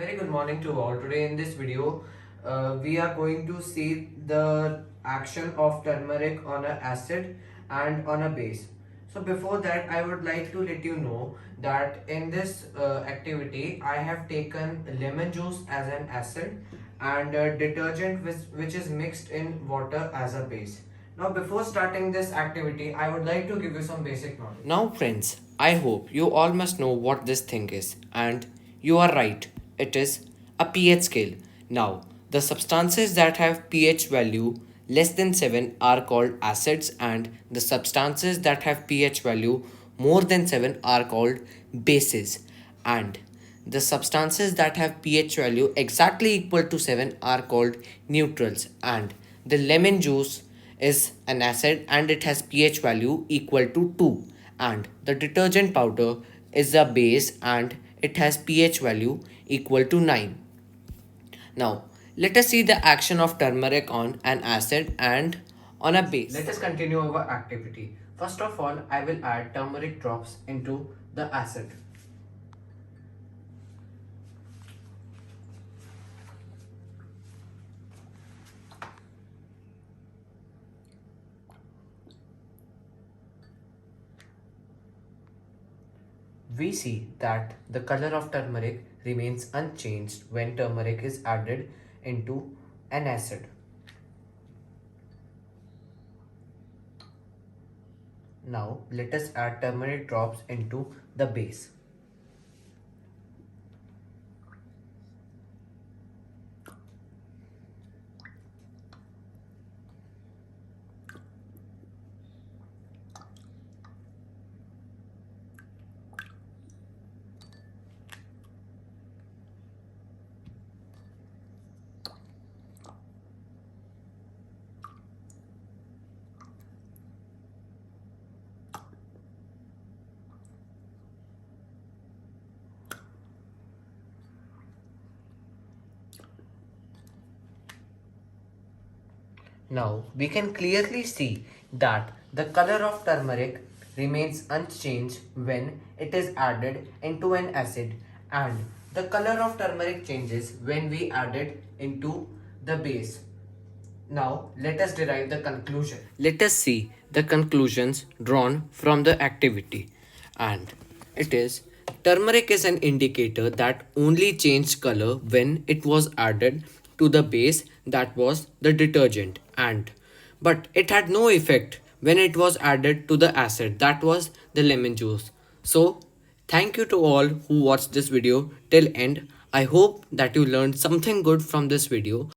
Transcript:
very good morning to all. Today in this video, we are going to see the action of turmeric on an acid and on a base. So before that, I would like to let you know that in this activity, I have taken lemon juice as an acid and detergent which is mixed in water as a base. Now before starting this activity, I would like to give you some basic knowledge. Now, friends, I hope you all must know what this thing is, and you are right, it is a pH scale. Now, the substances that have pH value less than 7 are called acids, and the substances that have pH value more than 7 are called bases. And the substances that have pH value exactly equal to 7 are called neutrals, and the lemon juice is an acid and it has pH value equal to 2, and the detergent powder is a base and it has pH value equal to 9. Now, let us see the action of turmeric on an acid and on a base. Let us continue our activity. First of all, I will add turmeric drops into the acid. We see that the color of turmeric remains unchanged when turmeric is added into an acid. Now let us add turmeric drops into the base. Now we can clearly see that the color of turmeric remains unchanged when it is added into an acid, and the color of turmeric changes when we add it into the base. Now let us derive the conclusion. Let us see the conclusions drawn from the activity, and it is turmeric is an indicator that only changed color when it was added to the base, that was the detergent, and but it had no effect when it was added to the acid, that was the lemon juice. So thank you to all who watched this video till end. I hope that you learned something good from this video.